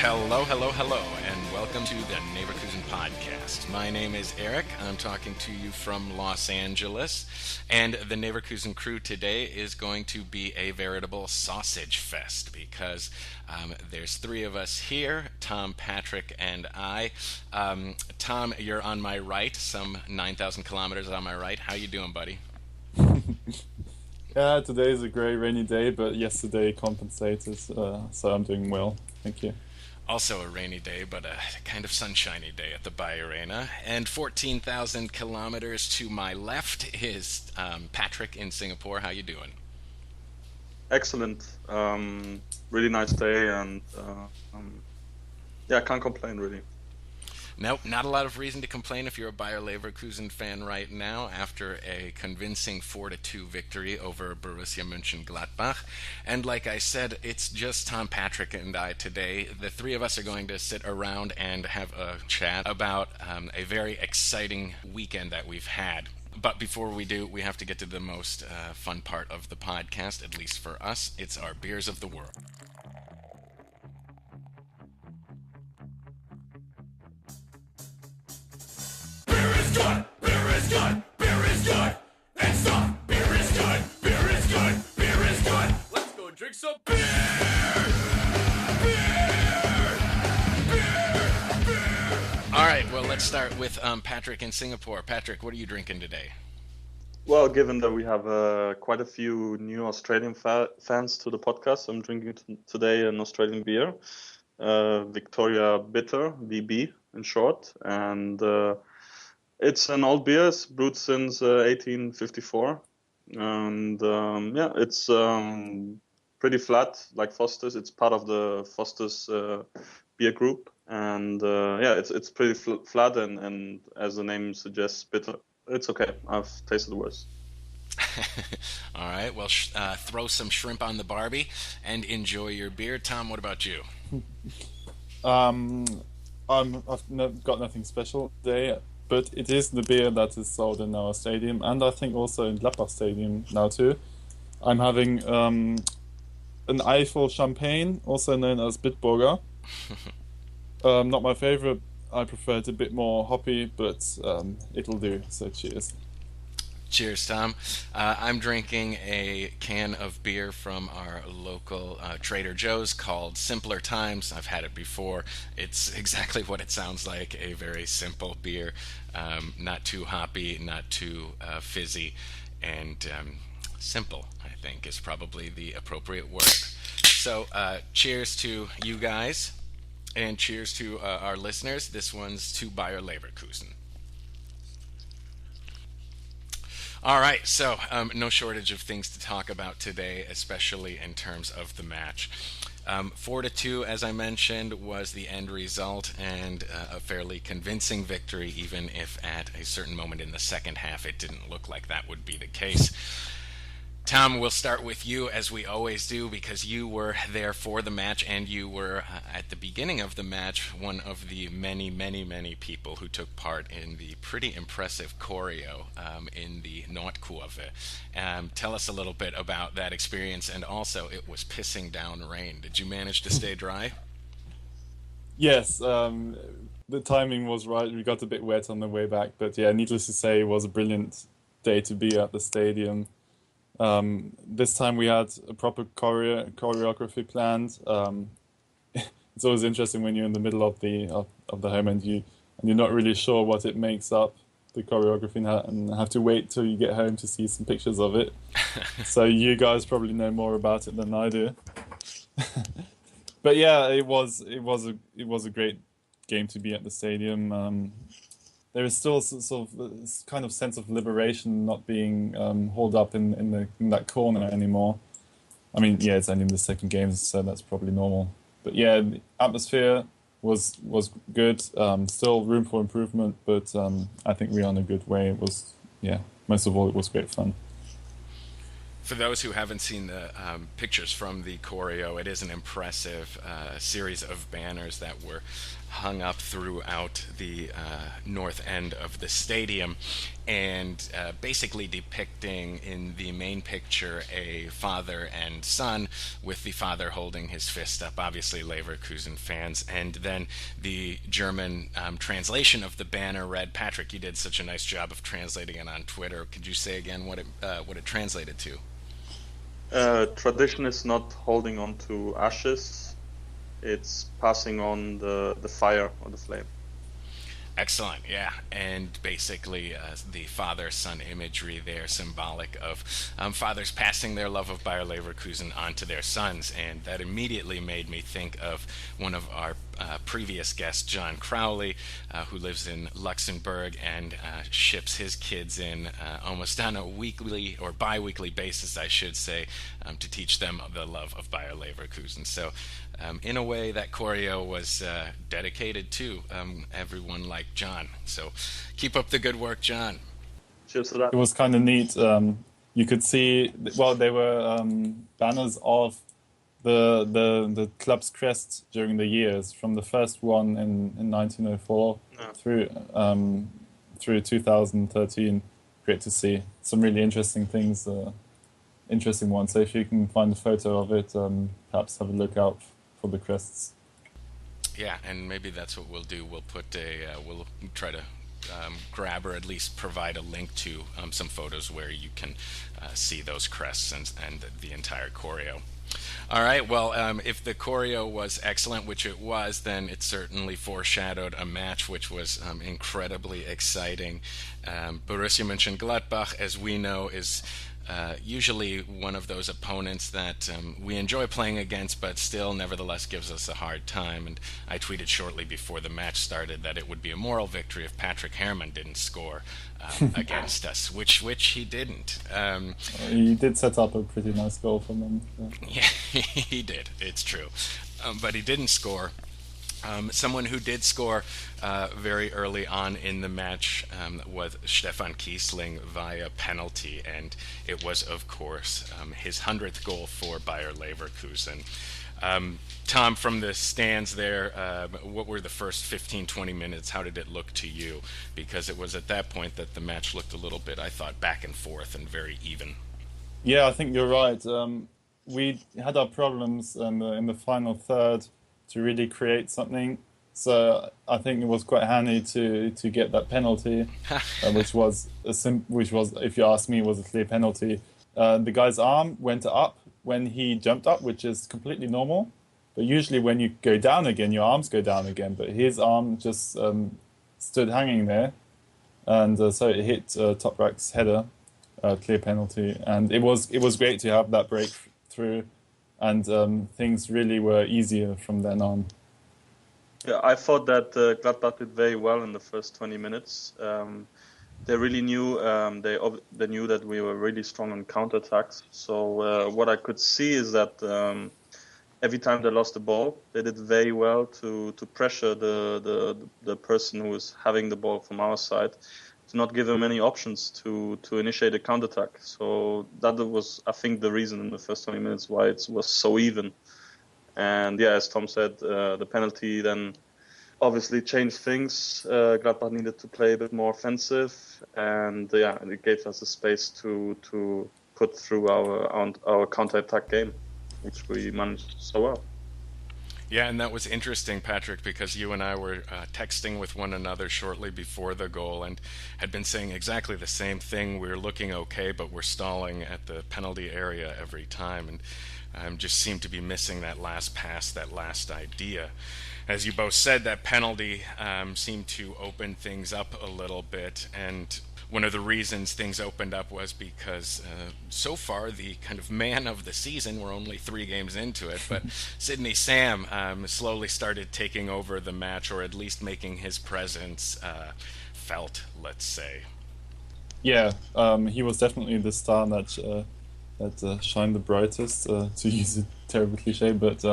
Hello, hello, hello, and welcome to the Neverkusen podcast. My name is Eric. I'm talking to you from Los Angeles, and the Neverkusen crew today is going to be a veritable sausage fest because there's three of us here, Tom, Patrick, and I. Tom, you're on my right, some 9,000 kilometers on my right. How you doing, buddy? Yeah, today is a great rainy day, but yesterday compensated, so I'm doing well. Thank you. Also a rainy day, but a kind of sunshiny day at the Bay Arena. And 14,000 kilometers to my left is Patrick in Singapore. How you doing? Excellent. Really nice day, and yeah, can't complain really. Nope, not a lot of reason to complain if you're a Bayer Leverkusen fan right now after a convincing 4-2 victory over Borussia Mönchengladbach. And like I said, it's just Tom, Patrick, and I today. The three of us are going to sit around and have a chat about a very exciting weekend that we've had. But before we do, we have to get to the most fun part of the podcast, at least for us. It's our Beers of the World. Good, beer is good, beer is good. It's not, beer is good, beer is good, beer is good. Let's go drink some beer. All right, well, let's start with Patrick in Singapore. Patrick, what are you drinking today? Well, given that we have quite a few new Australian fans to the podcast, I'm drinking today an Australian beer, Victoria Bitter, VB in short, and it's an old beer. It's brewed since 1854, and yeah, it's pretty flat like Foster's. It's part of the Foster's beer group, and yeah, it's pretty flat and as the name suggests, bitter. It's okay. I've tasted worse. All right, well, throw some shrimp on the Barbie and enjoy your beer. Tom, what about you? I've got nothing special today. But it is the beer that is sold in our stadium, and I think also in Gladbach Stadium now too. I'm having an Eiffel champagne, also known as Bitburger. Not my favorite. I prefer it a bit more hoppy, but it'll do. So cheers. Cheers, Tom. I'm drinking a can of beer from our local Trader Joe's called Simpler Times. I've had it before. It's exactly what it sounds like, a very simple beer. Not too hoppy, not too fizzy, and simple, I think, is probably the appropriate word. So cheers to you guys, and cheers to our listeners. This one's to Bayer Leverkusen. All right, so no shortage of things to talk about today, especially in terms of the match. 4-2, as I mentioned, was the end result, and a fairly convincing victory, even if at a certain moment in the second half it didn't look like that would be the case. Tom, we'll start with you, as we always do, because you were there for the match, and you were, at the beginning of the match, one of the many, many, many people who took part in the pretty impressive choreo in the Nordkurve. Tell us a little bit about that experience, and also, it was pissing down rain. Did you manage to stay dry? Yes, the timing was right. We got a bit wet on the way back, but yeah, needless to say, it was a brilliant day to be at the stadium. This time we had a proper choreography planned. It's always interesting when you're in the middle of the home and you're not really sure what it makes up, the choreography, and have to wait till you get home to see some pictures of it. So you guys probably know more about it than I do. But yeah, it was a great game to be at the stadium. There is still sort of this kind of sense of liberation not being hauled up in that corner anymore. I mean, yeah, it's only the second game, so that's probably normal. But yeah, the atmosphere was good. Still room for improvement, but I think we're on a good way. It was, yeah, most of all, it was great fun. For those who haven't seen the pictures from the choreo, it is an impressive series of banners that were hung up throughout the north end of the stadium, and basically depicting in the main picture a father and son, with the father holding his fist up, obviously Leverkusen fans, and then the German translation of the banner read, Patrick, you did such a nice job of translating it on Twitter. Could you say again what it translated to? Tradition is not holding on to ashes, it's passing on the fire or the flame. Excellent, yeah. And basically the father-son imagery there, symbolic of fathers passing their love of Bayer Leverkusen onto their sons. And that immediately made me think of one of our previous guests, John Crowley, who lives in Luxembourg and ships his kids in almost on a weekly or bi-weekly basis, I should say, to teach them the love of Bayer Leverkusen. So in a way, that choreo was dedicated to everyone like John. So keep up the good work, John. Cheers to that. It was kind of neat. You could see, well, they were banners of the club's crest during the years, from the first one in 1904 through 2013. Great to see some really interesting things, interesting ones. So if you can find a photo of it, perhaps have a look out for the crests. Yeah, and maybe that's what we'll do. We'll we'll try to grab or at least provide a link to some photos where you can see those crests and the entire choreo. All right, well, if the choreo was excellent, which it was, then it certainly foreshadowed a match which was incredibly exciting. Borussia Mönchengladbach, as we know, is usually one of those opponents that we enjoy playing against, but still nevertheless gives us a hard time. And I tweeted shortly before the match started that it would be a moral victory if Patrick Herrmann didn't score against us, which he didn't. He did set up a pretty nice goal for them. Yeah, he did. It's true. But he didn't score. Someone who did score very early on in the match was Stefan Kiesling via penalty, and it was, of course, his 100th goal for Bayer Leverkusen. Tom, from the stands there, what were the first 15-20 minutes? How did it look to you? Because it was at that point that the match looked a little bit, I thought, back and forth and very even. Yeah, I think you're right. We had our problems in the final third to really create something. So I think it was quite handy to get that penalty, which was, if you ask me, was a clear penalty. The guy's arm went up when he jumped up, which is completely normal. But usually when you go down again, your arms go down again. But his arm just stood hanging there. And so it hit Toprak's header, clear penalty. And it was great to have that breakthrough. And things really were easier from then on. Yeah, I thought that Gladbach did very well in the first 20 minutes. They really knew they knew that we were really strong on counterattacks. So what I could see is that every time they lost the ball, they did very well to pressure the person who was having the ball from our side, to not give him any options to initiate a counterattack. So that was, I think, the reason in the first 20 minutes why it was so even. And yeah, as Tom said, the penalty then obviously changed things. Gladbach needed to play a bit more offensive, and yeah, it gave us the space to put through our counter-attack game, which we managed so well. Yeah, and that was interesting, Patrick, because you and I were texting with one another shortly before the goal and had been saying exactly the same thing. We're looking okay, but we're stalling at the penalty area every time, and just seemed to be missing that last pass, that last idea. As you both said, that penalty seemed to open things up a little bit, and one of the reasons things opened up was because so far the kind of man of the season, we're only 3 games into it, but Sidney Sam slowly started taking over the match, or at least making his presence felt, let's say. Yeah, he was definitely the star that shined the brightest, to use a terrible cliche, but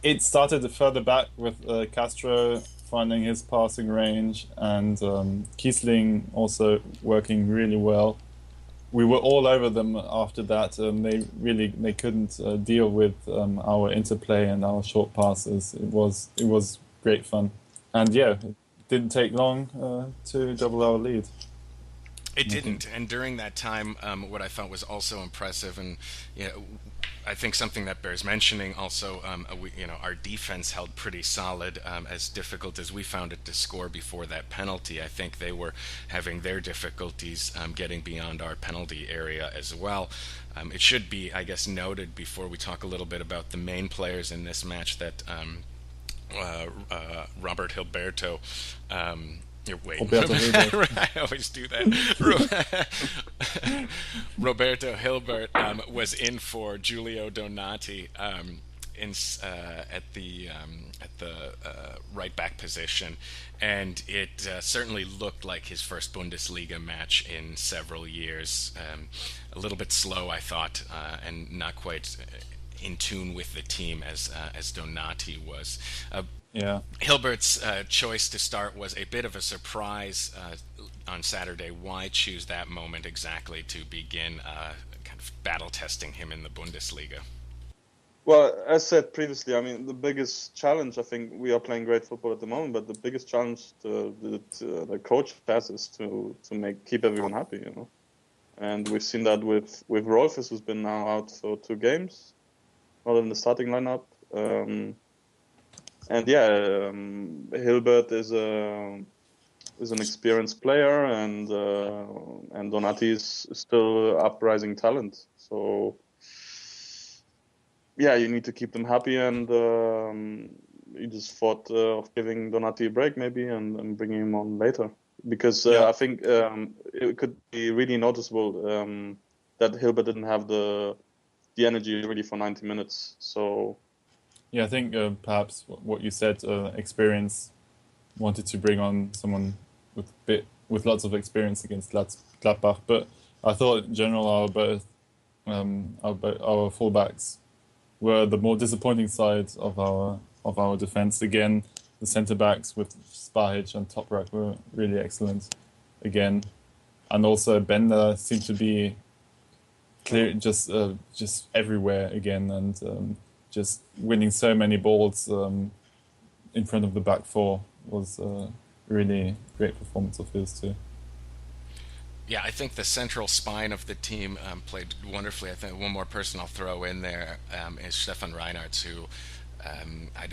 it started further back with Castro finding his passing range, and Kiesling also working really well. we were all over them after that. They couldn't deal with our interplay and our short passes. It was great fun, and yeah, it didn't take long to double our lead. It didn't, and during that time, what I thought was also impressive, and you know, I think something that bears mentioning also, our defense held pretty solid. As difficult as we found it to score before that penalty, I think they were having their difficulties getting beyond our penalty area as well. It should be, I guess, noted before we talk a little bit about the main players in this match that Robert Hilberto. Wait, I always do that. Roberto Hilbert was in for Giulio Donati at the right back position, and it certainly looked like his first Bundesliga match in several years. A little bit slow, I thought, and not quite in tune with the team as Donati was. Yeah. Hilbert's choice to start was a bit of a surprise on Saturday. Why choose that moment exactly to begin kind of battle testing him in the Bundesliga? Well, as said previously, I mean, the biggest challenge, I think we are playing great football at the moment, but the biggest challenge the coach has is to keep everyone happy, you know. And we've seen that with Rolfes, who's been now out for 2 games, not in the starting lineup. And yeah, Hilbert is an experienced player, and Donati is still uprising talent. So yeah, you need to keep them happy, and you just thought of giving Donati a break maybe and bringing him on later, because I think it could be really noticeable that Hilbert didn't have the energy really for 90 minutes. So. Yeah, I think perhaps what you said, experience, wanted to bring on someone with lots of experience against Gladbach, but I thought in general our fullbacks were the more disappointing side of our defense. Again, the centre backs with Spahic and Toprak were really excellent again, and also Bender seemed to be clear, just everywhere again, and just winning so many balls in front of the back four was a really great performance of his too. Yeah, I think the central spine of the team played wonderfully. I think one more person I'll throw in there is Stefan Reinhardt, who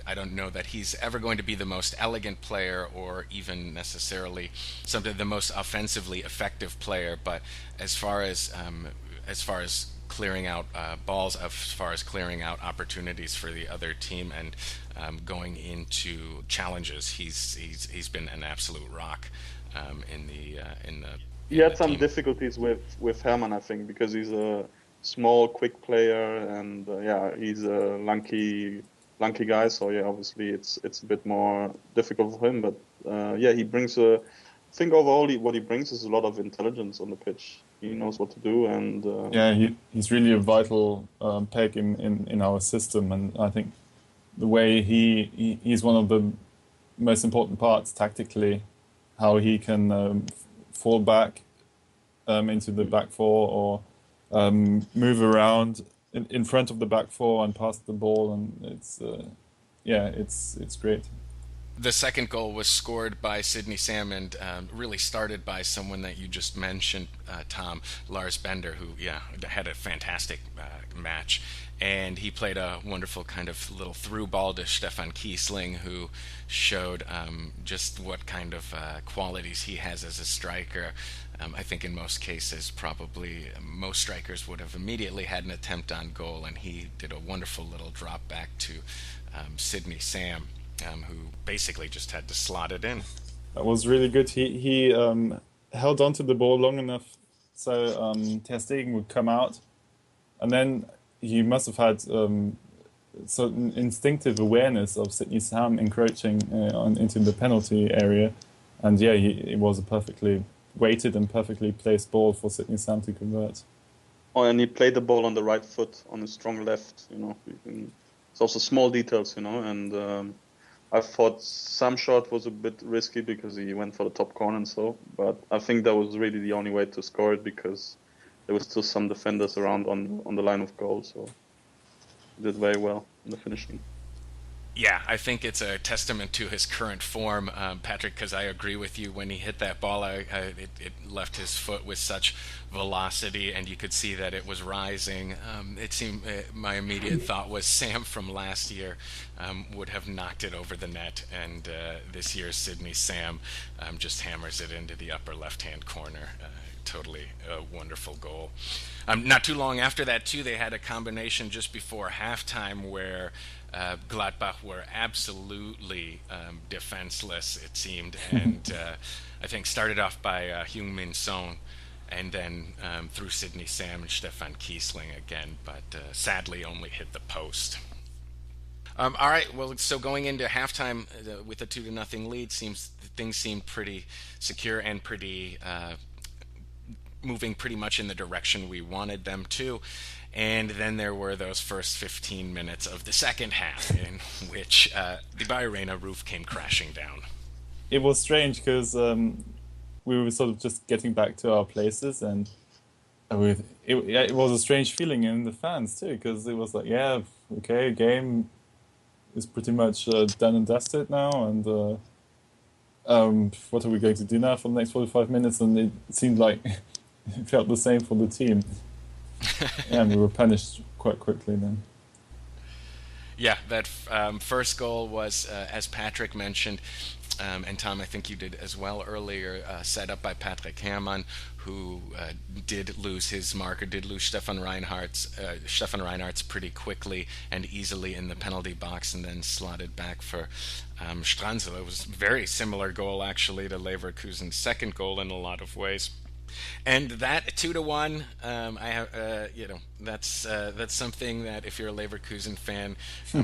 I don't know that he's ever going to be the most elegant player or even necessarily the most offensively effective player, but as far as clearing out balls, as far as clearing out opportunities for the other team and going into challenges, he's been an absolute rock in the. He had some difficulties with Hermann, I think, because he's a small, quick player, and he's a lanky guy. So yeah, obviously it's a bit more difficult for him. But he brings I think overall what he brings is a lot of intelligence on the pitch. He knows what to do, and he's really a vital peg in our system, and I think the way he's one of the most important parts tactically, how he can fall back into the back four or move around in front of the back four and pass the ball, and it's great. The second goal was scored by Sydney Sam and really started by someone that you just mentioned, Tom, Lars Bender, who had a fantastic match. And he played a wonderful kind of little through ball to Stefan Kiesling, who showed just what kind of qualities he has as a striker. I think in most cases, probably most strikers would have immediately had an attempt on goal, and he did a wonderful little drop back to Sydney Sam, who basically just had to slot it in. That was really good. He held onto the ball long enough so Ter Stegen would come out, and then he must have had certain instinctive awareness of Sydney Sam encroaching into the penalty area, and it was a perfectly weighted and perfectly placed ball for Sydney Sam to convert. Oh, and he played the ball on the right foot on a strong left. It's also small details, and I thought Sam's shot was a bit risky because he went for the top corner and so, but I think that was really the only way to score it, because there was still some defenders around on the line of goal, so he did very well in the finishing. Yeah, I think it's a testament to his current form, Patrick, because I agree with you. When he hit that ball, it left his foot with such velocity, and you could see that it was rising. It seemed my immediate thought was Sam from last year would have knocked it over the net, and this year's Sydney Sam just hammers it into the upper left-hand corner. Totally a wonderful goal. Not too long after that, too, they had a combination just before halftime where Gladbach were absolutely defenseless, it seemed, and I think started off by Heung-Min Son, and then through Sydney Sam and Stefan Kiesling again, but sadly only hit the post. All right, well, so going into halftime with a 2-0 lead, things seemed pretty secure and pretty moving pretty much in the direction we wanted them to. And then there were those first 15 minutes of the second half in which the Bayerena roof came crashing down. It was strange because we were sort of just getting back to our places, and it was a strange feeling in the fans too, because it was like, yeah, okay, game is pretty much done and dusted now, and what are we going to do now for the next 45 minutes? And it seemed like it felt the same for the team. And we were punished quite quickly then. Yeah, that first goal was, as Patrick mentioned, and Tom, I think you did as well earlier, set up by Patrick Herrmann, who did lose his marker, did lose Stefan Reinhardt's pretty quickly and easily in the penalty box, and then slotted back for Stranzl. It was a very similar goal, actually, to Leverkusen's second goal in a lot of ways. And that 2-1, that's something that if you're a Leverkusen fan,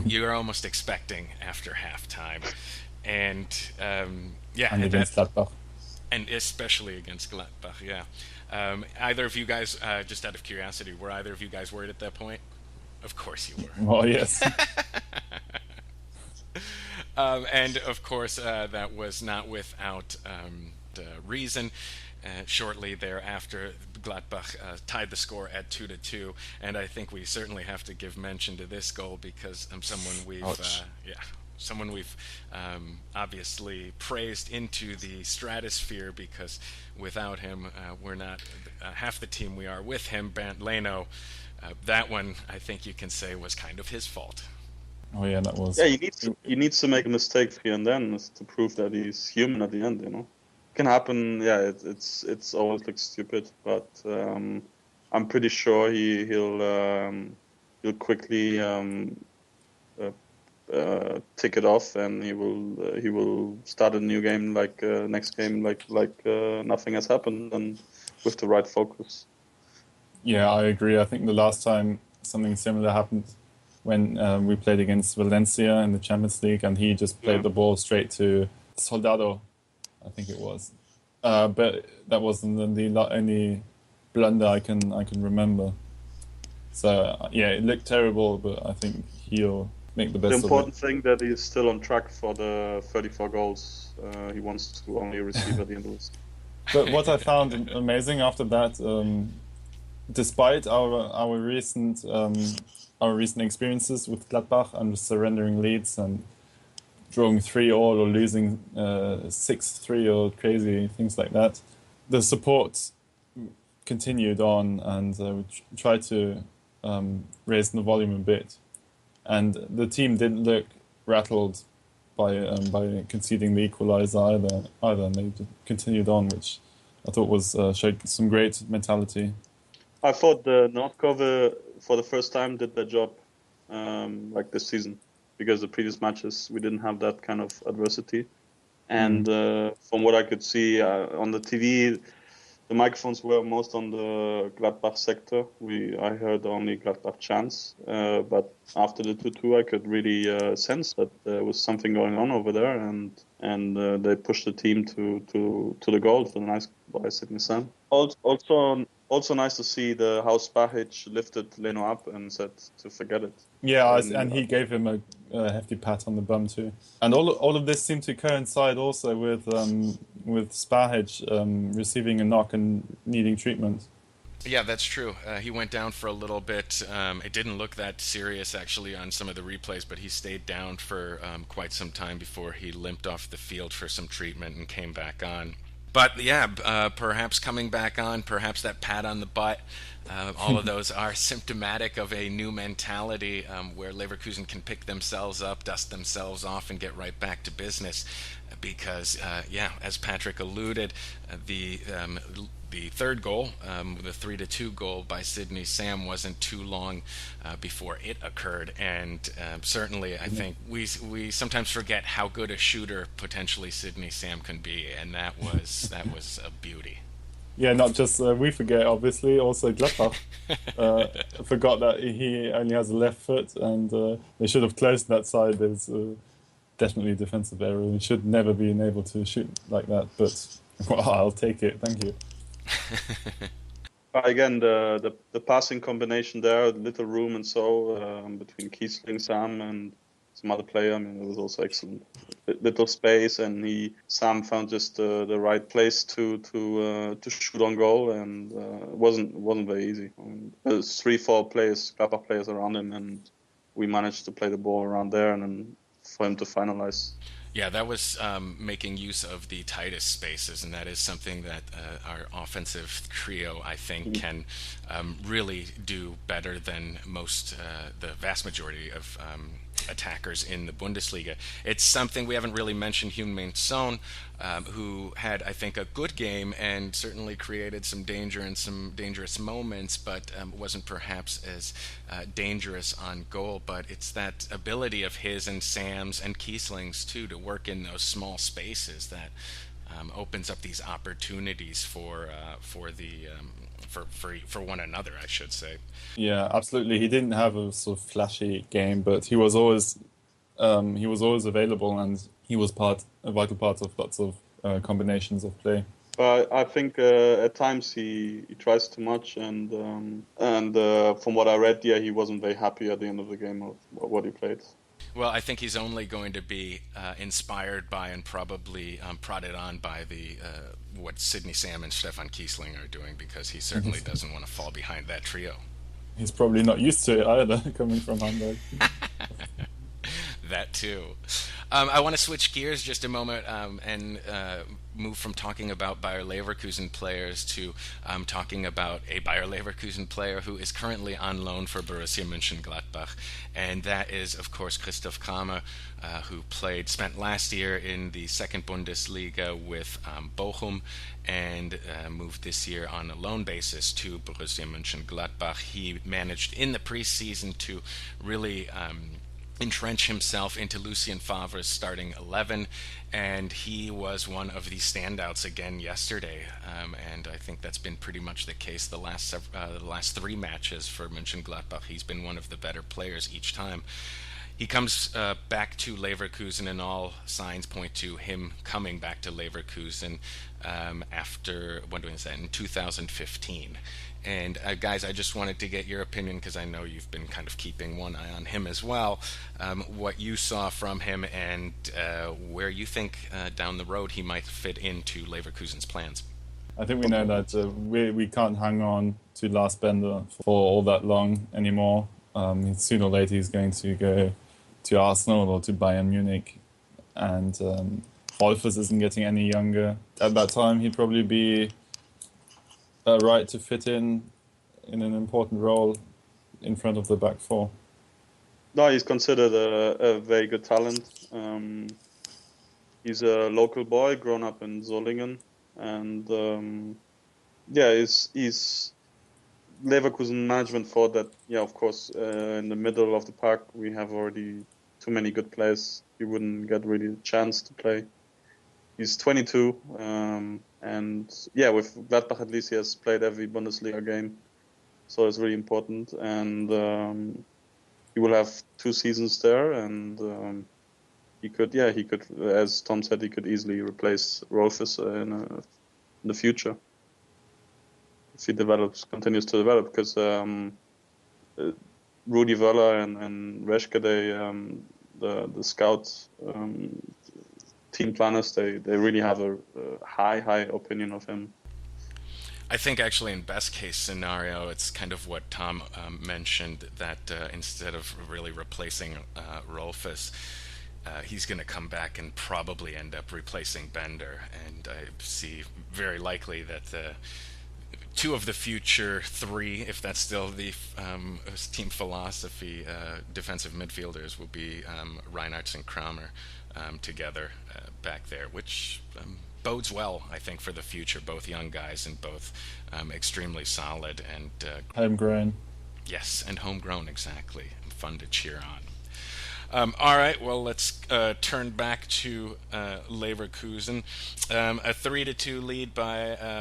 you're almost expecting after halftime, and against Gladbach, and especially against Gladbach. Yeah, either of you guys, just out of curiosity, were either of you guys worried at that point? Of course you were. Oh yes. And of course, that was not without reason. Shortly thereafter, Gladbach tied the score at 2-2, and I think we certainly have to give mention to this goal because someone we've obviously praised into the stratosphere, because without him, we're not half the team we are. With him, Bernd Leno, that one I think you can say was kind of his fault. Oh yeah, that was. Yeah, you need to make a mistake here and then to prove that he's human at the end, you know. Can happen. Yeah, it's always like stupid, but I'm pretty sure he'll quickly tick it off, and he will start a new game next game like nothing has happened, and with the right focus. Yeah, I agree. I think the last time something similar happened when we played against Valencia in the Champions League, and he just played the ball straight to Soldado, I think it was, but that wasn't the only blunder I can remember. So yeah, it looked terrible, but I think he'll make the best of it. The important thing that he's still on track for the 34 goals he wants to only receive at the end of this. But what I found amazing after that, despite our recent experiences with Gladbach and surrendering leads and drawing 3-3 or losing 6-3 or crazy things like that, the support continued on, and we tried to raise the volume a bit. And the team didn't look rattled by conceding the equaliser either, and they continued on, which I thought showed some great mentality. I thought the North Kurve for the first time did their job this season, because the previous matches we didn't have that kind of adversity. And from what I could see on the TV, the microphones were most on the Gladbach sector. I heard only Gladbach chants, but after the 2-2, I could really sense that there was something going on over there, and they pushed the team to the goal, to the nice by Sydney Sam. Also nice to see how Spahic lifted Leno up and said to forget it. Yeah, and he gave him a hefty pat on the bum too. And all of this seemed to coincide also with Spahic receiving a knock and needing treatment. Yeah, that's true. He went down for a little bit. It didn't look that serious actually on some of the replays, but he stayed down for quite some time before he limped off the field for some treatment and came back on. But yeah, perhaps coming back on, perhaps that pat on the butt, all of those are symptomatic of a new mentality where Leverkusen can pick themselves up, dust themselves off, and get right back to business. Because, yeah, as Patrick alluded, the third goal, the 3-2 goal by Sydney Sam, wasn't too long before it occurred, and certainly I think we sometimes forget how good a shooter potentially Sydney Sam can be, and that was a beauty. Yeah, not just we forget, obviously, also Gladbach forgot that he only has a left foot, and they should have closed that side. There's definitely a defensive error. He should never been able to shoot like that, but well, I'll take it. Thank you. Again, the passing combination there, little room and so between Kiesling, Sam, and some other player. I mean, it was also excellent. Little space, and Sam found just the right place to shoot on goal, and it wasn't very easy. I mean, there's 3-4 players, Gladbach players around him, and we managed to play the ball around there, and then for him to finalize. Yeah, that was making use of the tightest spaces, and that is something that our offensive trio, I think, can really do better than the vast majority of attackers in the Bundesliga. It's something we haven't really mentioned. Heung-Min Son, who had, I think, a good game and certainly created some danger and some dangerous moments, but wasn't perhaps as dangerous on goal. But it's that ability of his and Sam's and Kiesling's too to work in those small spaces that opens up these opportunities for one another, I should say. Yeah, absolutely. He didn't have a sort of flashy game, but he was always available, and he was a vital part of lots of combinations of play. But I think at times he tries too much, and from what I read, yeah, he wasn't very happy at the end of the game of what he played. Well, I think he's only going to be inspired by and probably prodded on by what Sydney Sam and Stefan Kiesling are doing, because he certainly doesn't want to fall behind that trio. He's probably not used to it either, coming from Hamburg. That too. I want to switch gears just a moment and move from talking about Bayer Leverkusen players to talking about a Bayer Leverkusen player who is currently on loan for Borussia Mönchengladbach, and that is, of course, Christoph Kramer, who spent last year in the second Bundesliga with Bochum, and moved this year on a loan basis to Borussia Mönchengladbach. He managed in the preseason to really entrench himself into Lucien Favre's starting 11, and he was one of the standouts again yesterday. And I think that's been pretty much the case the last 3 matches for Mönchengladbach. He's been one of the better players each time. He comes back to Leverkusen, and all signs point to him coming back to Leverkusen after, in 2015. And guys, I just wanted to get your opinion, because I know you've been kind of keeping one eye on him as well, what you saw from him, and where you think down the road he might fit into Leverkusen's plans. I think we know that we can't hang on to Lars Bender for all that long anymore. Sooner or later he's going to go to Arsenal or to Bayern Munich, and Rolfes isn't getting any younger. At that time he'd probably be right to fit in an important role in front of the back four. No, he's considered a very good talent. He's a local boy, grown up in Solingen, and he's Leverkusen management thought that, yeah, of course, in the middle of the park we have already too many good players. He wouldn't get really a chance to play. He's 22, and yeah, with Gladbach at least he has played every Bundesliga game, so it's really important. And he will have 2 seasons there, and he could, as Tom said, he could easily replace Rolfes in the future if he continues to develop, because Rudi Völler and Reschke, the scouts. Team planners, they really have a high opinion of him. I think actually in best case scenario, it's kind of what Tom mentioned that instead of really replacing Rolfus, he's going to come back and probably end up replacing Bender. And I see very likely that the two of the future three, if that's still the team philosophy, defensive midfielders will be Reinhardt and Kramer together back there, which bodes well, I think, for the future. Both young guys and both extremely solid and Homegrown. yes, and homegrown, exactly, and fun to cheer on. All right, well, let's turn back to Leverkusen. A 3-2 lead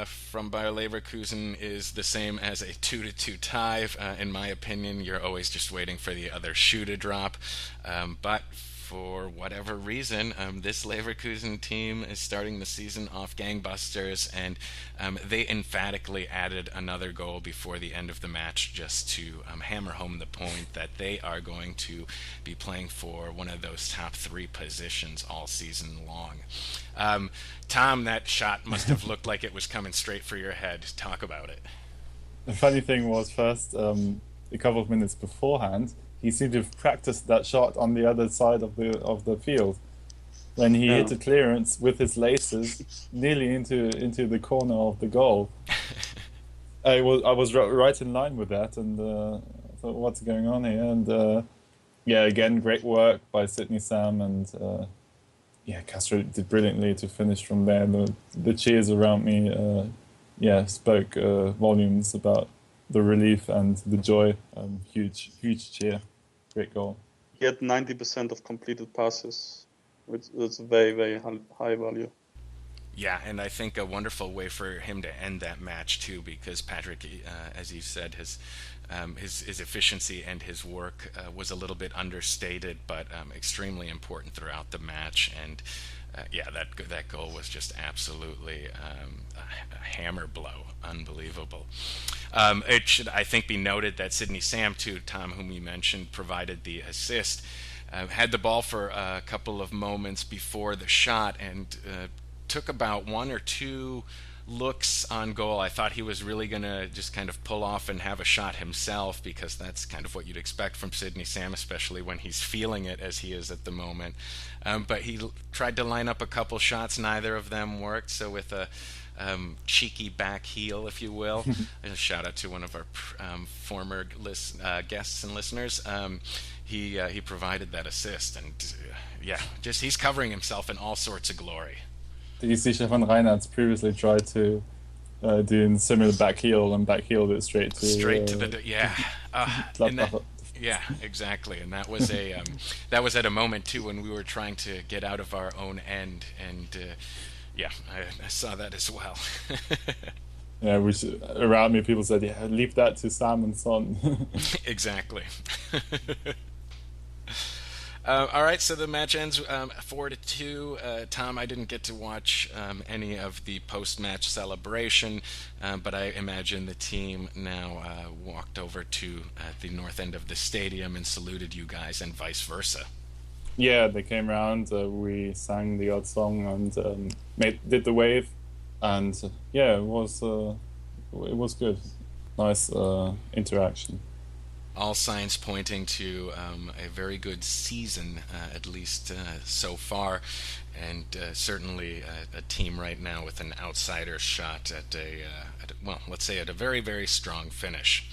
from Bayer Leverkusen is the same as a 2-2 tie. In my opinion, you're always just waiting for the other shoe to drop. But for whatever reason, this Leverkusen team is starting the season off gangbusters, and they emphatically added another goal before the end of the match just to hammer home the point that they are going to be playing for one of those top three positions all season long. Tom, that shot must have looked like it was coming straight for your head. Talk about it. The funny thing was first, a couple of minutes beforehand, he seemed to have practiced that shot on the other side of the field when he hit a clearance with his laces nearly into the corner of the goal. I was right in line with that, and I thought, what's going on here? And again, great work by Sidney Sam, and Castro did brilliantly to finish from there. The cheers around me, spoke volumes about the relief and the joy. Huge cheer. Great goal. He had 90% of completed passes, which is very, very high value. Yeah, and I think a wonderful way for him to end that match too, because Patrick, as you said, his efficiency and his work was a little bit understated, but extremely important throughout the match. And that goal was just absolutely a hammer blow, unbelievable. It should, I think, be noted that Sidney Sam too, Tom, whom you mentioned, provided the assist. Had the ball for a couple of moments before the shot and took about one or two looks on goal. I thought he was really going to just kind of pull off and have a shot himself, because that's kind of what you'd expect from Sidney Sam, especially when he's feeling it as he is at the moment. But he tried to line up a couple shots. Neither of them worked. So with a cheeky back heel, if you will, a shout out to one of our former guests and listeners, he provided that assist. And just he's covering himself in all sorts of glory. Did you see Stefan Reinhardt's previously tried to do a similar back heel and back heeled it straight to the exactly. And that was that was at a moment too when we were trying to get out of our own end, and I saw that as well. Which around me people said, leave that to Sam and Son. Exactly. All right, so the match ends 4-2. Tom, I didn't get to watch any of the post-match celebration, but I imagine the team now walked over to the north end of the stadium and saluted you guys, and vice versa. Yeah, they came around. We sang the odd song and did the wave, and it was good. Nice interaction. All signs pointing to a very good season, at least so far, and certainly a team right now with an outsider shot at let's say at a very, very strong finish.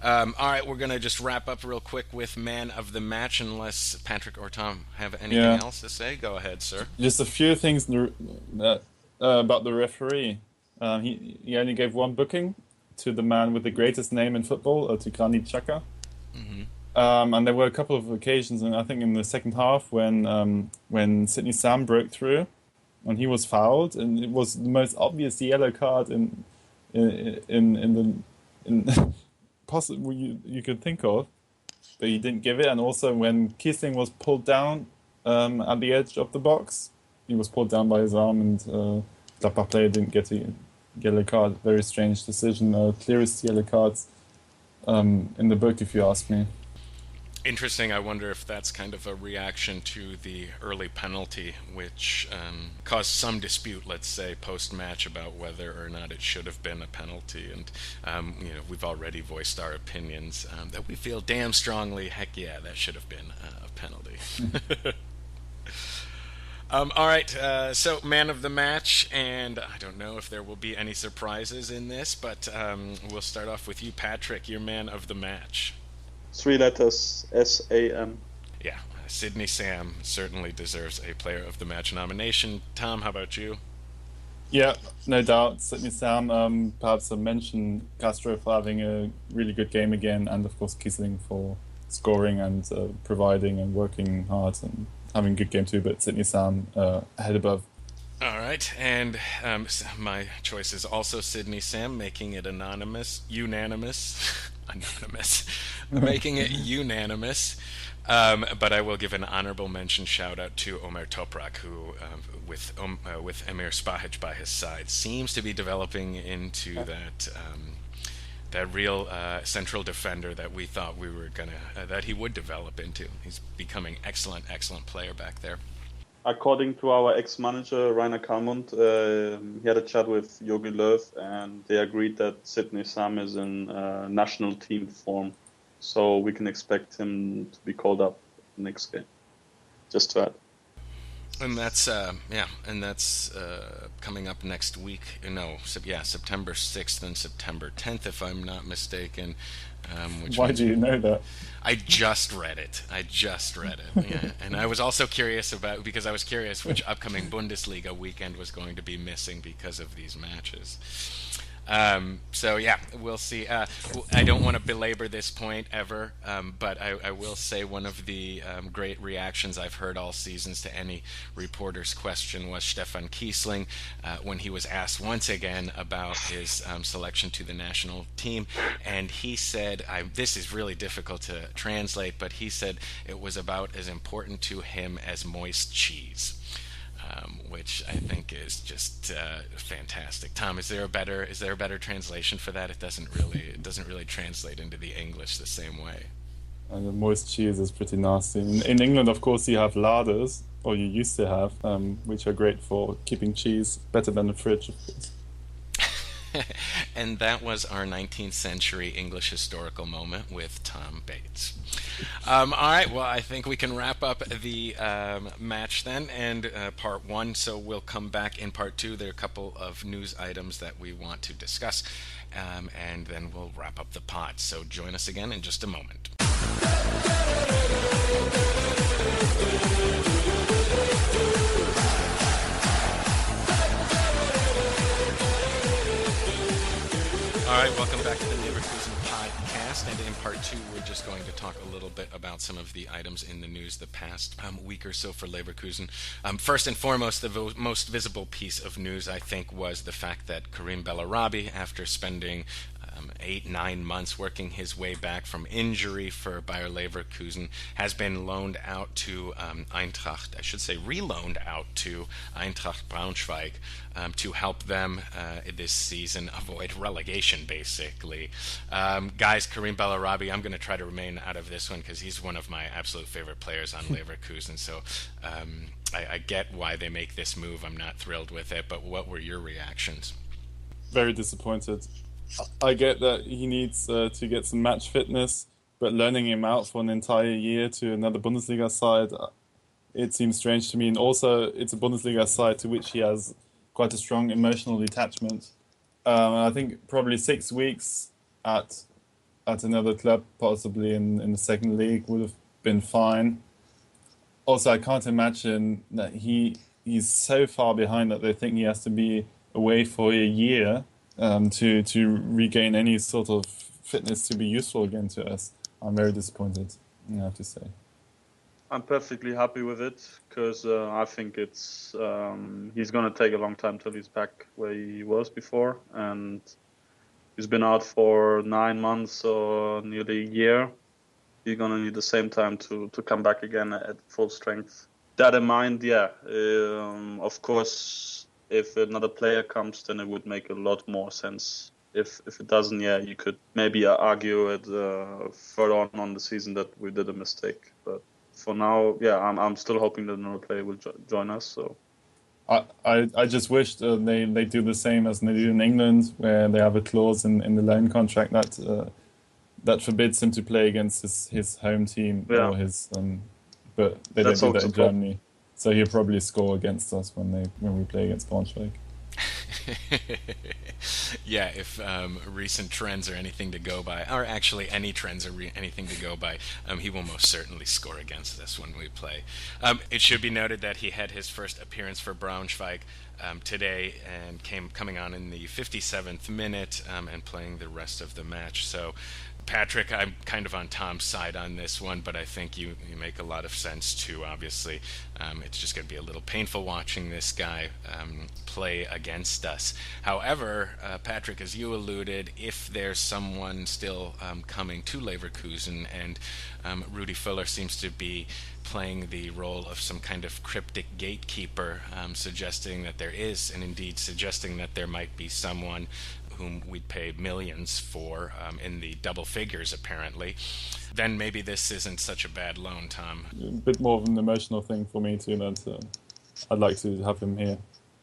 All right, we're going to just wrap up real quick with man of the match, unless Patrick or Tom have anything else to say. Go ahead, sir. Just a few things about the referee. He only gave one booking to the man with the greatest name in football, to Granit Xhaka. Mm-hmm. And there were a couple of occasions, and I think in the second half, when Sidney Sam broke through, and he was fouled, and it was the most obvious yellow card in possible you could think of, but he didn't give it. And also when Kiesling was pulled down at the edge of the box, he was pulled down by his arm, and Gladbach player didn't get a yellow card. Very strange decision. Clearest yellow cards in the book, if you ask me. Interesting. I wonder if that's kind of a reaction to the early penalty, which caused some dispute, let's say, post-match about whether or not it should have been a penalty. And, we've already voiced our opinions that we feel damn strongly, heck yeah, that should have been a penalty. All right, so man of the match, and I don't know if there will be any surprises in this, but we'll start off with you, Patrick, your man of the match. 3 letters, SAM. Yeah, Sydney Sam certainly deserves a player of the match nomination. Tom, how about you? Yeah, no doubt. Sydney Sam, perhaps I mention Castro for having a really good game again, and of course Kiesling for scoring and providing and working hard and having a good game too, but Sydney Sam ahead above. All right, and my choice is also Sydney Sam, making it unanimous, making it unanimous. But I will give an honorable mention shout out to Omer Toprak, who, with Emir Spahic by his side, seems to be developing into that real central defender that we thought we were that he would develop into. He's becoming excellent player back there. According to our ex-manager, Rainer Kallmund, he had a chat with Jogi Löw, and they agreed that Sydney Sam is in national team form. So we can expect him to be called up next game. Just to add. And that's coming up next week. September 6th and September 10th, if I'm not mistaken. Why do you know that? I just read it. Yeah. And I was also curious because I was curious which upcoming Bundesliga weekend was going to be missing because of these matches. So yeah, we'll see. I don't want to belabor this point ever, but I will say one of the great reactions I've heard all seasons to any reporter's question was Stefan Kiesling when he was asked once again about his selection to the national team, and he said, this is really difficult to translate, but he said it was about as important to him as moist cheese. Which I think is just fantastic. Tom, is there a better translation for that? It doesn't really translate into the English the same way. And the moist cheese is pretty nasty. In England, of course, you have larders, or you used to have, which are great for keeping cheese, better than the fridge, of course. And that was our 19th century English historical moment with Tom Bates. All right, well, I think we can wrap up the match then, and part one. So we'll come back in part two. There are a couple of news items that we want to discuss, and then we'll wrap up the pod. So join us again in just a moment. All right, welcome back to the Neverkusen podcast, and in part two, we're just going to talk a little bit about some of the items in the news the past week or so for Leverkusen. First and foremost, the most visible piece of news, I think, was the fact that Karim Bellarabi, after spending 8-9 months working his way back from injury for Bayer Leverkusen, has been reloaned out to Eintracht Braunschweig to help them this season avoid relegation, basically. Guys, Karim Bellarabi, I'm going to try to remain out of this one because he's one of my absolute favorite players on Leverkusen, so I get why they make this move. I'm not thrilled with it, but what were your reactions? Very disappointed. I get that he needs to get some match fitness, but learning him out for an entire year to another Bundesliga side, it seems strange to me. And also, it's a Bundesliga side to which he has quite a strong emotional attachment. I think probably 6 weeks at another club, possibly in the second league, would have been fine. Also, I can't imagine that he's so far behind that they think he has to be away for a year to regain any sort of fitness to be useful again to us. I'm very disappointed, I have to say. I'm perfectly happy with it because I think it's he's going to take a long time till he's back where he was before, and he's been out for 9 months or nearly a year. He's going to need the same time to come back again at full strength. That in mind, of course, if another player comes, then it would make a lot more sense if it doesn't, yeah, you could maybe argue it further on the season that we did a mistake. But for now, yeah, I'm still hoping that another player will join us. So I just wish they do the same as they do in England, where they have a clause in the loan contract that forbids him to play against his home team Yeah. or his but they That's don't do that also in Germany. So he'll probably score against us when we play against Braunschweig. Yeah, if recent trends are anything to go by, or actually any trends are anything to go by, he will most certainly score against us when we play. It should be noted that he had his first appearance for Braunschweig today and coming on in the 57th minute and playing the rest of the match. So, Patrick, I'm kind of on Tom's side on this one, but I think you make a lot of sense too, obviously. It's just going to be a little painful watching this guy play against us. However, Patrick, as you alluded, if there's someone still coming to Leverkusen, and Rudi Völler seems to be playing the role of some kind of cryptic gatekeeper, suggesting that there is, and indeed suggesting that there might be someone whom we'd pay millions for in the double figures, apparently, then maybe this isn't such a bad loan, Tom. A bit more of an emotional thing for me too. That I'd like to have him here.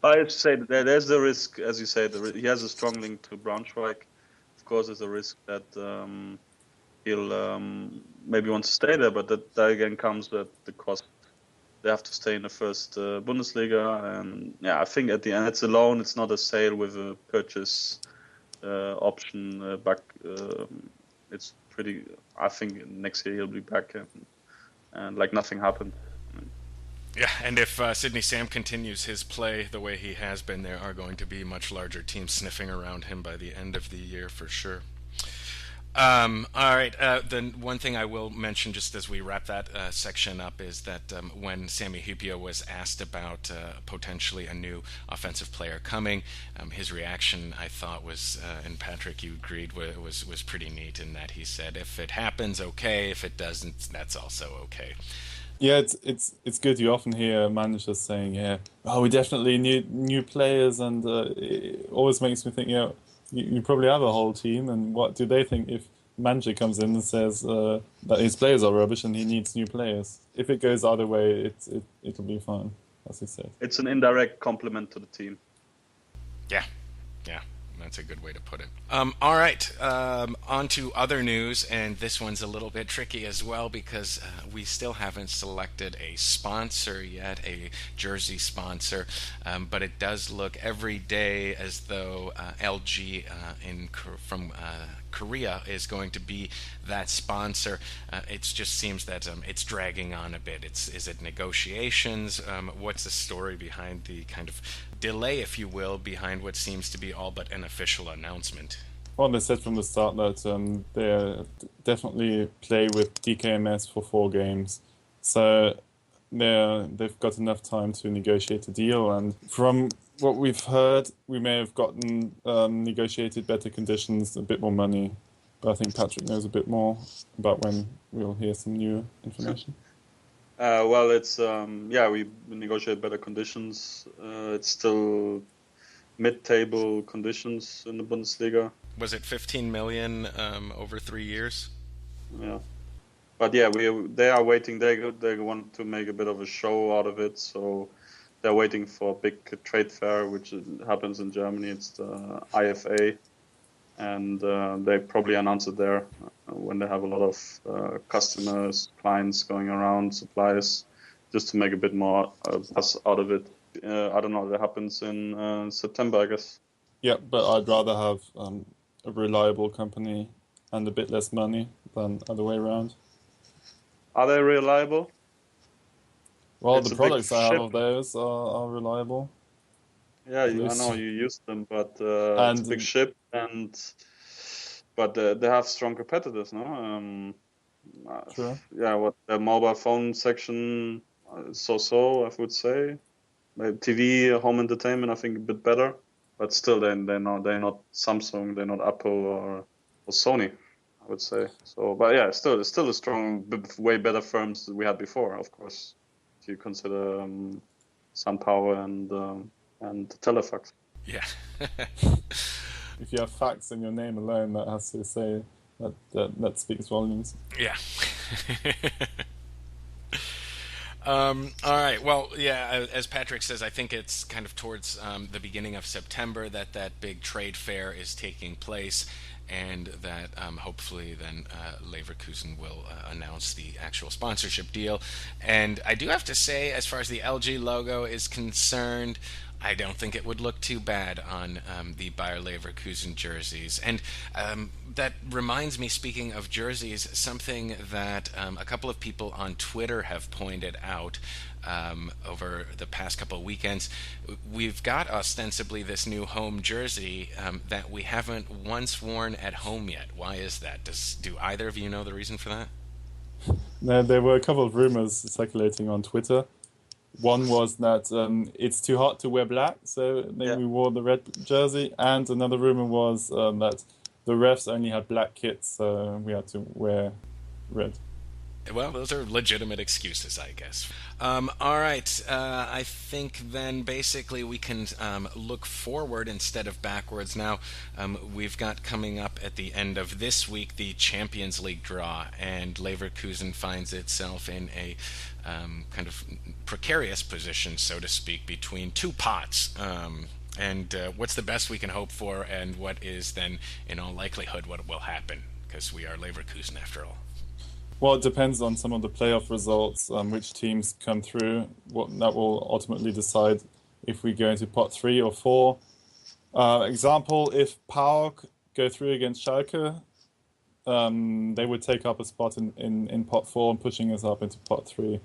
I have to say that there's the risk, as you say, he has a strong link to Braunschweig. Of course, there's a risk that he'll maybe want to stay there, but that again comes at the cost. They have to stay in the first Bundesliga, and yeah, I think at the end it's a loan. It's not a sale with a purchase option back. It's pretty. I think next year he'll be back, and like nothing happened. Yeah, and if Sydney Sam continues his play the way he has been, there are going to be much larger teams sniffing around him by the end of the year for sure. All right. The one thing I will mention just as we wrap that section up is that when Sami Hyypiö was asked about potentially a new offensive player coming, his reaction, I thought, was, and Patrick, you agreed, was pretty neat in that he said, if it happens, okay. If it doesn't, that's also okay. Yeah, it's good. You often hear managers saying, "Yeah, oh, we definitely need new players," and it always makes me think, you probably have a whole team, and what do they think if manager comes in and says that his players are rubbish and he needs new players? If it goes either way, it'll be fine, as he said. It's an indirect compliment to the team. Yeah. That's a good way to put it. All right, on to other news, and this one's a little bit tricky as well because we still haven't selected a sponsor yet, a jersey sponsor, but it does look every day as though LG from Korea is going to be that sponsor. It just seems that it's dragging on a bit. Is it negotiations? What's the story behind the kind of delay, if you will, behind what seems to be all but an official announcement? Well, they said from the start that they definitely play with DKMS for 4 games, so they've got enough time to negotiate a deal. And from what we've heard, we may have gotten negotiated better conditions, a bit more money. But I think Patrick knows a bit more about when we'll hear some new information. Well, it's we negotiate better conditions. It's still mid-table conditions in the Bundesliga. Was it 15 million over 3 years? Yeah, but yeah, they are waiting. They want to make a bit of a show out of it, so they're waiting for a big trade fair, which happens in Germany. It's the IFA, and they probably announce it there when they have a lot of customers, clients going around, suppliers, just to make a bit more buzz out of it. I don't know. That happens in September, I guess. Yeah, but I'd rather have a reliable company and a bit less money than other way around. Are they reliable? Well, It's the a big products I have ship. of theirs are reliable. Yeah, I Yes. know you use them, but And- it's a big ship, but they have strong competitors, no? Sure. Yeah, what the mobile phone section, so I would say. Maybe TV, home entertainment, I think a bit better, but still, they're not Samsung, they're not Apple or Sony, I would say. So, but yeah, still a strong, way better firms than we had before, of course. If you consider SunPower and Telefax. Yeah. if you have facts in your name alone, that has to say that speaks volumes. Yeah. All right. Well, yeah, as Patrick says, I think it's kind of towards the beginning of September that big trade fair is taking place, and that hopefully then Leverkusen will announce the actual sponsorship deal. And I do have to say, as far as the LG logo is concerned, I don't think it would look too bad on the Bayer Leverkusen jerseys. And that reminds me, speaking of jerseys, something that a couple of people on Twitter have pointed out over the past couple of weekends. We've got ostensibly this new home jersey that we haven't once worn at home yet. Why is that? Do either of you know the reason for that? There were a couple of rumors circulating on Twitter. One was that it's too hot to wear black, so then we wore the red jersey. And another rumor was that the refs only had black kits, so we had to wear red. Well, those are legitimate excuses, I guess. All right. I think then basically we can look forward instead of backwards now. We've got coming up at the end of this week the Champions League draw, and Leverkusen finds itself in a kind of precarious position, so to speak, between two pots. And what's the best we can hope for, and what is then, in all likelihood, what will happen? Because we are Leverkusen after all. Well, it depends on some of the playoff results, which teams come through. That will ultimately decide if we go into pot 3 or 4. Example, if PAOK go through against Schalke, they would take up a spot in pot 4 and pushing us up into pot 3.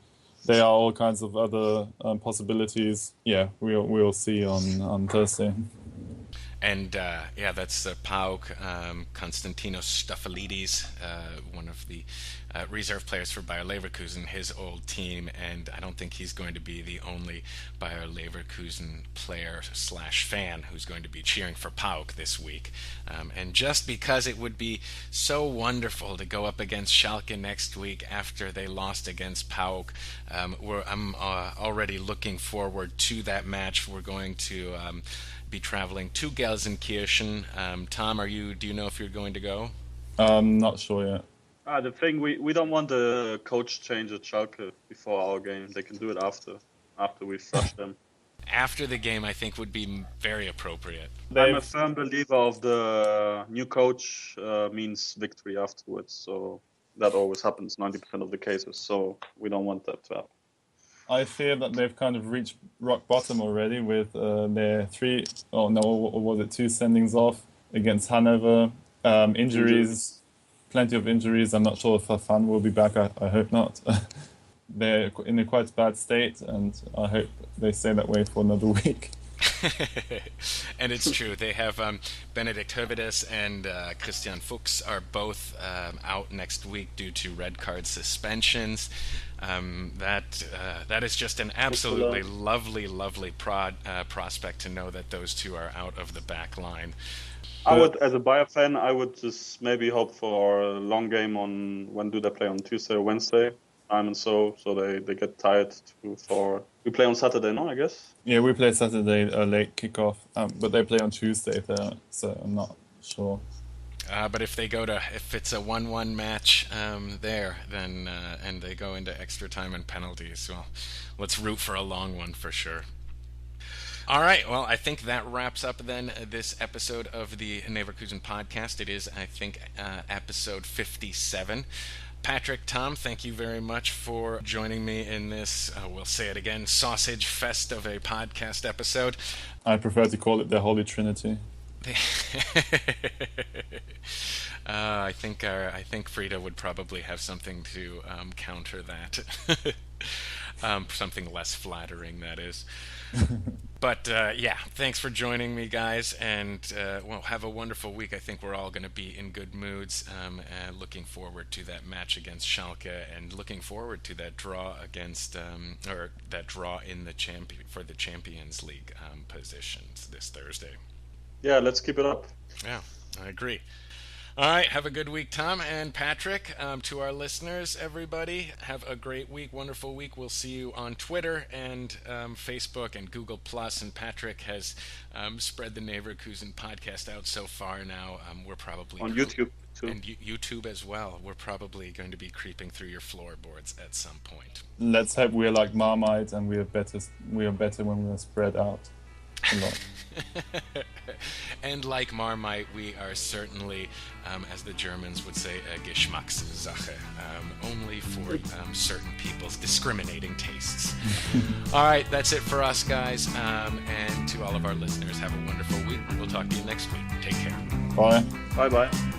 There are all kinds of other possibilities. Yeah, we'll see on Thursday. And that's PAOK, Konstantinos Staffelidis, one of the reserve players for Bayer Leverkusen, his old team, and I don't think he's going to be the only Bayer Leverkusen player / fan who's going to be cheering for PAOK this week. And just because it would be so wonderful to go up against Schalke next week after they lost against PAOK, I'm already looking forward to that match. We're going to be traveling to Gelsenkirchen. Tom, do you know if you're going to go? Not sure yet. The thing, we don't want the coach change at Schalke before our game. They can do it after we've flushed them. After the game, I think, would be very appropriate. I'm a firm believer of the new coach means victory afterwards. So that always happens 90% of the cases. So we don't want that to happen. I fear that they've kind of reached rock bottom already with their 2 sendings off against Hanover. Injuries. Plenty of injuries. I'm not sure if Fafan will be back. I hope not. They're in a quite bad state, and I hope they stay that way for another week. And it's true. They have Benedikt Hövedes and Christian Fuchs are both out next week due to red card suspensions. That is just an absolutely lovely prospect to know that those two are out of the back line. I would, as a Bayer fan, I would just maybe hope for a long game on when do they play on Tuesday or Wednesday, so they get tired we play on Saturday, no? I guess. Yeah, we play Saturday, a late kickoff, but they play on Tuesday there, so I'm not sure. But if it's a 1-1 match there, then and they go into extra time and penalties, well, let's root for a long one for sure. All right, well, I think that wraps up then this episode of the Neverkusen podcast. It is, I think, episode 57. Patrick, Tom, thank you very much for joining me in this, we'll say it again, sausage fest of a podcast episode. I prefer to call it the Holy Trinity. I think Frida would probably have something to counter that. Something less flattering, that is. But thanks for joining me, guys, and have a wonderful week. I think we're all going to be in good moods, looking forward to that match against Schalke, and looking forward to that draw against that draw in the for the Champions League positions this Thursday. Yeah, let's keep it up. Yeah, I agree. All right, have a good week, Tom and Patrick. To our listeners, everybody, have a great week, wonderful week. We'll see you on Twitter and Facebook and Google Plus. And Patrick has spread the Neverkusen podcast out so far now. We're probably On YouTube too. and YouTube as well. We're probably going to be creeping through your floorboards at some point. Let's hope we're like Marmite and we are better. We are better when we are spread out a lot. And like Marmite, we are certainly, as the Germans would say, a Geschmackssache, only for certain people's discriminating tastes. All right, that's it for us, guys. And to all of our listeners, have a wonderful week. We'll talk to you next week. Take care. Bye. Bye bye.